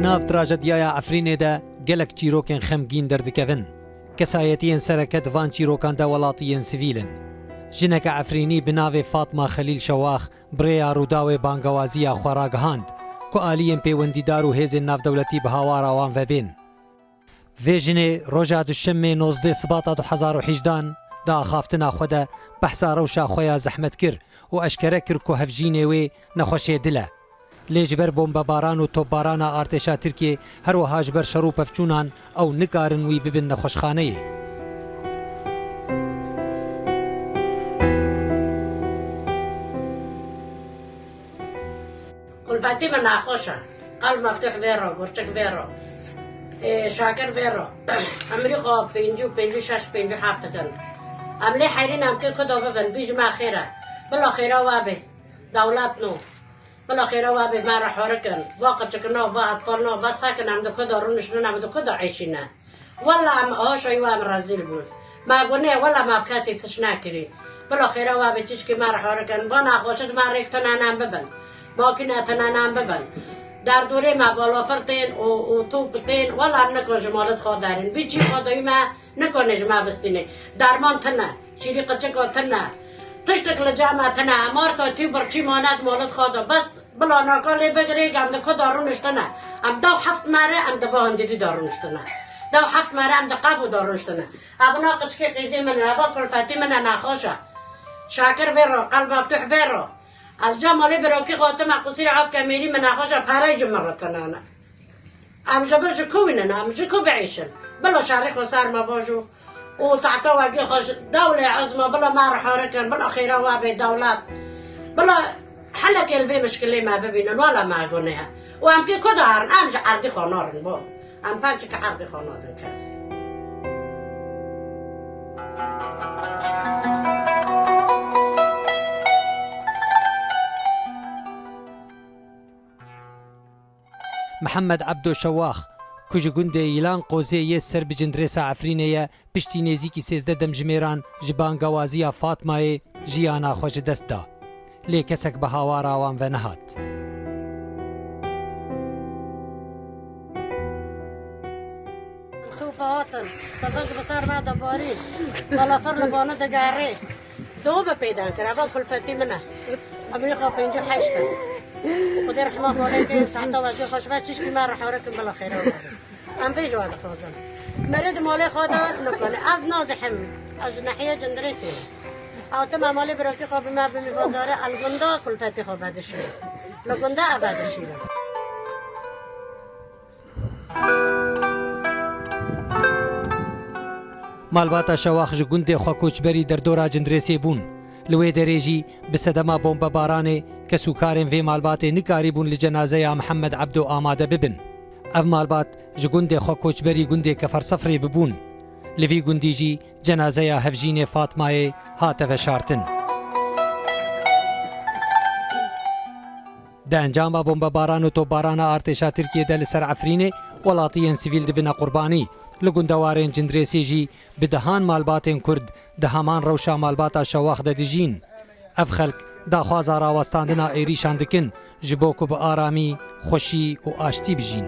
لناف تراژدیای عفرینê de gelek çîrokên xemgîn derdikevin. Kesayetiyên sereket van çîrokan de welatiyên sivîlin. Jineke Efrînî bi navê Fatma Xelîl Şewax birêya Rûdawê bangewaziya xwe ragihand ku aliyên pêwendîdar û hêzên navdewletî bi hawara wan vebên. Vê jinê roja duşemê 19 Sibata 2018 da axaftina xwe de behsa rewşa xwe ya zehmet kir û eşkere kir ku hevjînê wê nexweşê dil e. Lê ji ber bombebaran û topbarana artêşa Tirkiye her wiha ji ber şer û pevçûnan ew nikarin wî bibin nexweşxaneyê. Kulfetî min naxweş e. Qalb meftûh vê ro, gurçik vê ro. Şakir vê ro. Emirî xwe 56 57 dikin. Em lê heyrîn em kê ku da bibin, bî ji me xêr e. Bila xêra we bê. Dewlet nû. Bila xêra we bê me re horikin. Va qıçikina, va etfalina, va sakin em di ku da rûniştin, em di ku da eşîne. Walla em haşayî we em rezîl bûn. Me gunê walla me kesî tiş nekirî. Bila xêra we bê tişkî me re horikin. Va naxweşit me rêk tinene bibin. Makine tinene bibin. Derdorê me balafir tên û top tên walla em nikun ji malit xwe derin. Vî çî xwedayî me nikune ji me bistînê. Derman tune, şîrî qıçika tune. Tiştek li ceme tune, emarta tî birçî manet malit xwe de bes bila nakalê bigirêk em di ku da rûniştine. Em dew heft mere em di bahandîrî da rûniştine. Dew heft mere em di qebû da rûniştine. Evina qıçikê qîzê min e, eva kulfetî min e nexweş e. Şakir vê ro, qalb meftûh vê ro. از جمالی براکی خاطر مقصیر عف کمیری من نخواش پرای جمرات کنانه. ام جبر جکوینن ام جکو بعیشن. بلا شریک و سر ما باجو. و ساعتا وقتی خوش دولة عظمى بلا ما رح حركن بلا خيرا وابي دولات. بلا حلك الفي مشكلة ما ببينن ولا ما قلناها. وام كي كدارن ام جعردي خنارن بو. ام پنج كعردي خنادن كسي. محمد عبدو شواخ ku ji gundê Yîlan Qozê yê ser bi cindrêsa Efrînê ye piştî nêzîkî 13 demjimêran ji bangewaziya Fatmayê jiyana xwe ji dest da. Lê kesek bi hawara wan ve nehat. Hatin, tazank bi ser me de barî. Balafir li bana digerê. Dû bi pêdan kir, eva kulfetî min e. Emirî xwe 58 e. خدای رحمه خاله که ساعت وقتی خوشبخت چیش که من رح ورکم بالا خیره ام بیش واده خوازم مرد مالی خدا نکنه از نازحم از ناحیه جندرسی او تم مالی براکی خواب ما بمیفاداره الگنده کلفتی خواب بدشیره لگنده ابدشیره مالباتا شواخ ji gundê xwe koçberî derdora cindrêsê bûn. Li wê derê jî bi sedema bombebaranê kesûkarên vê malbatê nikarîbûn li cenazeya Mihemed Ebdo amade bibin. Ev malbat ji gundê xwe koçberî gundê Kefersefrê bibûn. Li vî gundî jî cenazeya hevjînê Fatmayê hate veşartin. Di encama bombebaran û topbarana artêşa Tirkiye de li ser Efrînê welatiyên sivîl dibine qurbanî. Li gundewarên cindrêsê jî bi dehan malbatên Kurd di heman rewşa malbata Şewax de dijîn. Ev xelk daxwaza rawestandina êrîşan dikin ji bo ku bi aramî, xweşî û aştî bijîn.